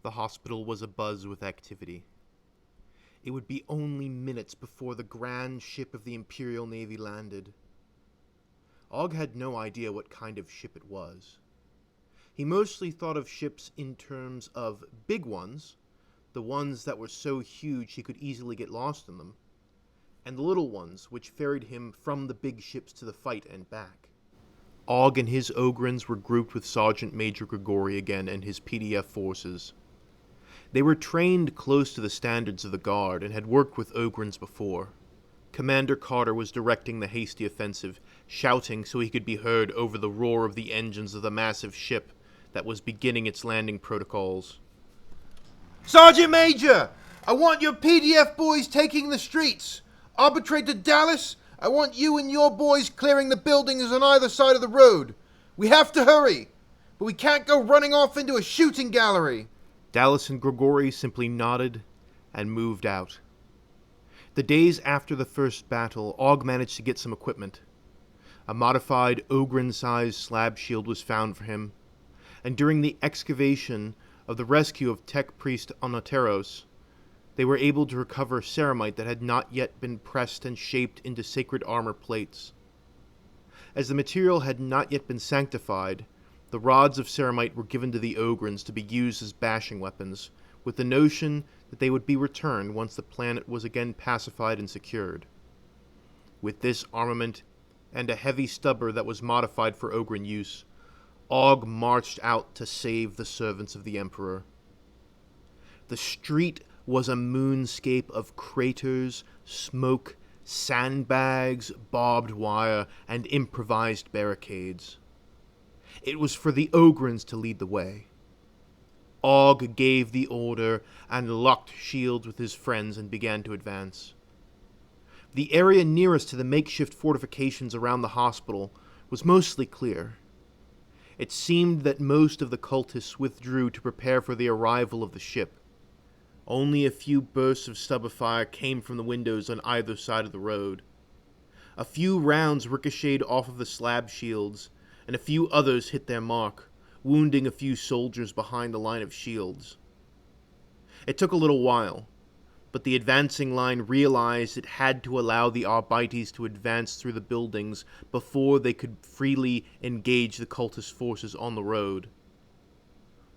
The hospital was abuzz with activity. It would be only minutes before the grand ship of the Imperial Navy landed. Og had no idea what kind of ship it was. He mostly thought of ships in terms of big ones, the ones that were so huge he could easily get lost in them, and the little ones which ferried him from the big ships to the fight and back. Og and his Ogryns were grouped with Sergeant Major Grigori again and his PDF forces. They were trained close to the standards of the Guard and had worked with Ogryns before. Commander Carter was directing the hasty offensive, shouting so he could be heard over the roar of the engines of the massive ship that was beginning its landing protocols. Sergeant Major! I want your PDF boys taking the streets. Arbitrator Dallas, I want you and your boys clearing the buildings on either side of the road. We have to hurry, but we can't go running off into a shooting gallery. Dallas and Grigori simply nodded and moved out. The days after the first battle, Og managed to get some equipment. A modified Ogryn-sized slab shield was found for him, and during the excavation of the rescue of tech priest Onoteros, they were able to recover ceramite that had not yet been pressed and shaped into sacred armor plates. As the material had not yet been sanctified, the rods of ceramite were given to the Ogryns to be used as bashing weapons, with the notion that they would be returned once the planet was again pacified and secured. With this armament, and a heavy stubber that was modified for Ogryn use, Og marched out to save the servants of the Emperor. The street was a moonscape of craters, smoke, sandbags, barbed wire, and improvised barricades. It was for the Ogryns to lead the way. Og gave the order and locked shields with his friends and began to advance. The area nearest to the makeshift fortifications around the hospital was mostly clear. It seemed that most of the cultists withdrew to prepare for the arrival of the ship. Only a few bursts of stubble fire came from the windows on either side of the road. A few rounds ricocheted off of the slab shields, and a few others hit their mark, wounding a few soldiers behind the line of shields. It took a little while, but the advancing line realized it had to allow the Arbites to advance through the buildings before they could freely engage the cultist forces on the road.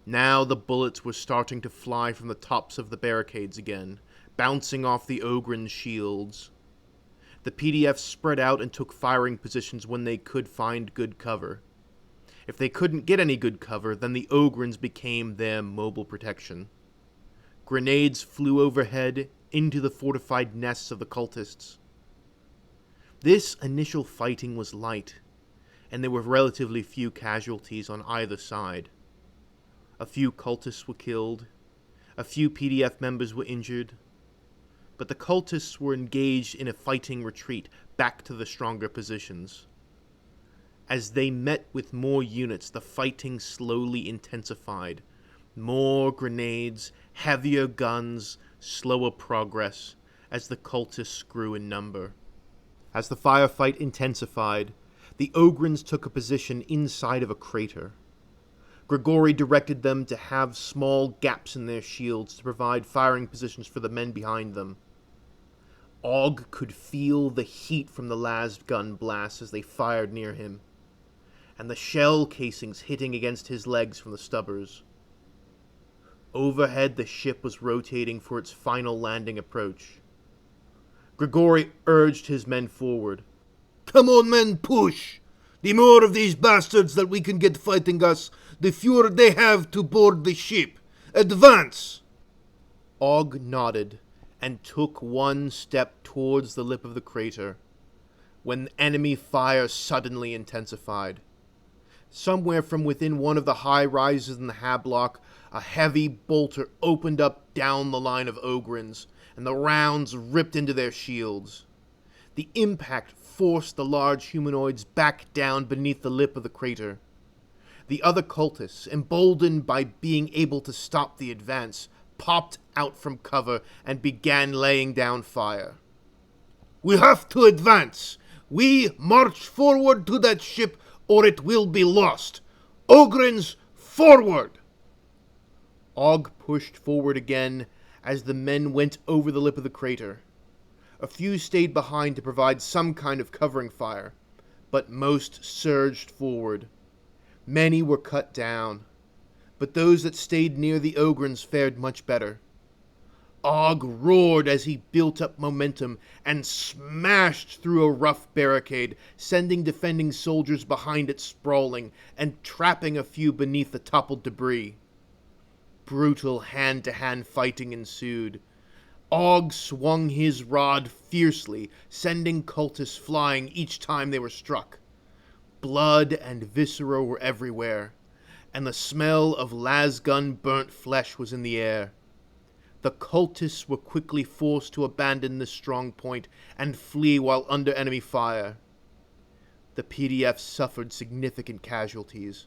Now the bullets were starting to fly from the tops of the barricades again, bouncing off the Ogryn shields. The PDFs spread out and took firing positions when they could find good cover. If they couldn't get any good cover, then the Ogryns became their mobile protection. Grenades flew overhead into the fortified nests of the cultists. This initial fighting was light, and there were relatively few casualties on either side. A few cultists were killed, a few PDF members were injured, but the cultists were engaged in a fighting retreat back to the stronger positions. As they met with more units, the fighting slowly intensified. More grenades, heavier guns, slower progress, as the cultists grew in number. As the firefight intensified, the Ogryns took a position inside of a crater. Grigori directed them to have small gaps in their shields to provide firing positions for the men behind them. Og could feel the heat from the lasgun blasts as they fired near him, and the shell casings hitting against his legs from the stubbers. Overhead, the ship was rotating for its final landing approach. Grigori urged his men forward. Come on, men, push! The more of these bastards that we can get fighting us, the fewer they have to board the ship. Advance! Og nodded and took one step towards the lip of the crater, when enemy fire suddenly intensified. Somewhere from within one of the high rises in the Hablock, a heavy bolter opened up down the line of Ogryns, and the rounds ripped into their shields. The impact forced the large humanoids back down beneath the lip of the crater. The other cultists, emboldened by being able to stop the advance, popped out from cover and began laying down fire. We have to advance! We march forward to that ship, or it will be lost! Ogryns, forward! Og pushed forward again as the men went over the lip of the crater. A few stayed behind to provide some kind of covering fire, but most surged forward. Many were cut down, but those that stayed near the Ogryns fared much better. Og roared as he built up momentum and smashed through a rough barricade, sending defending soldiers behind it sprawling and trapping a few beneath the toppled debris. Brutal hand-to-hand fighting ensued. Og swung his rod fiercely, sending cultists flying each time they were struck. Blood and viscera were everywhere, and the smell of lasgun burnt flesh was in the air. The cultists were quickly forced to abandon this strong point and flee while under enemy fire. The PDF suffered significant casualties,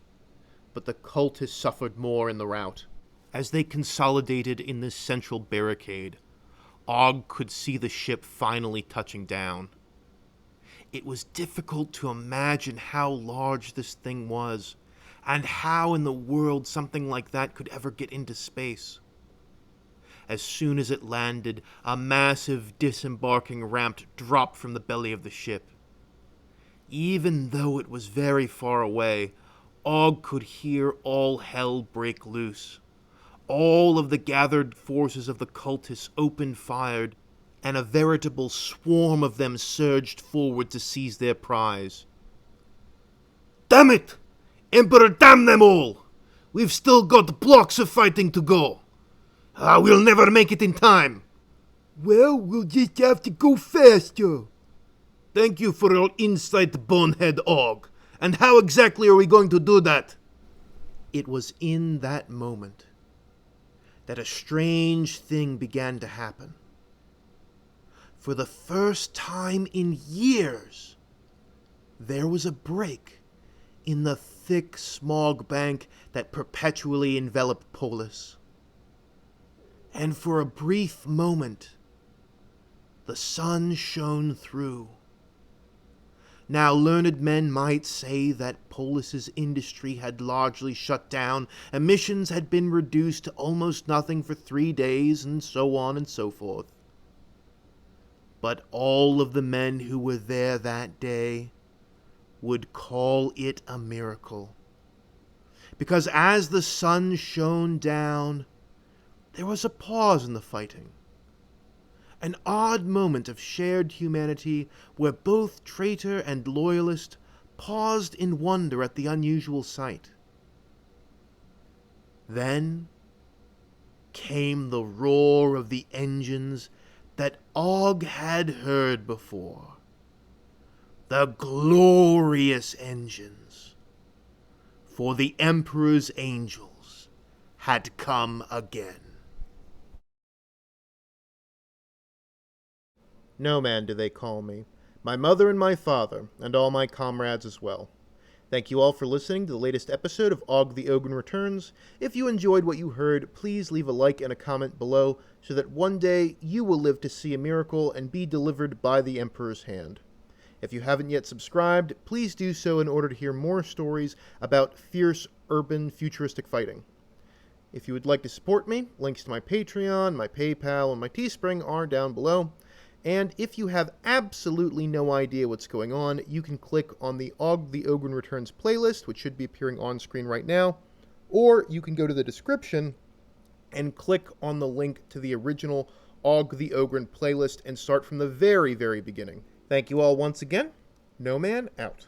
but the cultists suffered more in the rout. As they consolidated in this central barricade, Og could see the ship finally touching down. It was difficult to imagine how large this thing was, and how in the world something like that could ever get into space. As soon as it landed, a massive disembarking ramp dropped from the belly of the ship. Even though it was very far away, Og could hear all hell break loose. All of the gathered forces of the cultists opened fire, and a veritable swarm of them surged forward to seize their prize. Damn it! Emperor, damn them all! We've still got blocks of fighting to go. We'll never make it in time. Well, we'll just have to go faster. Thank you for your insight, bonehead Og. And how exactly are we going to do that? It was in that moment that a strange thing began to happen. For the first time in years, there was a break in the thick smog bank that perpetually enveloped Polis. And for a brief moment, the sun shone through. Now, learned men might say that Polis's industry had largely shut down, emissions had been reduced to almost nothing for 3 days, and so on and so forth. But all of the men who were there that day would call it a miracle. Because as the sun shone down, there was a pause in the fighting. An odd moment of shared humanity where both traitor and loyalist paused in wonder at the unusual sight. Then came the roar of the engines that Og had heard before. The glorious engines. For the Emperor's angels had come again. No man do they call me, my mother and my father, and all my comrades as well. Thank you all for listening to the latest episode of Og the Ogryn Returns. If you enjoyed what you heard, please leave a like and a comment below so that one day you will live to see a miracle and be delivered by the Emperor's hand. If you haven't yet subscribed, please do so in order to hear more stories about fierce, urban, futuristic fighting. If you would like to support me, links to my Patreon, my PayPal, and my Teespring are down below. And if you have absolutely no idea what's going on, you can click on the Og the Ogryn Returns playlist, which should be appearing on screen right now, or you can go to the description and click on the link to the original Og the Ogryn playlist and start from the very, very beginning. Thank you all once again. No Man out.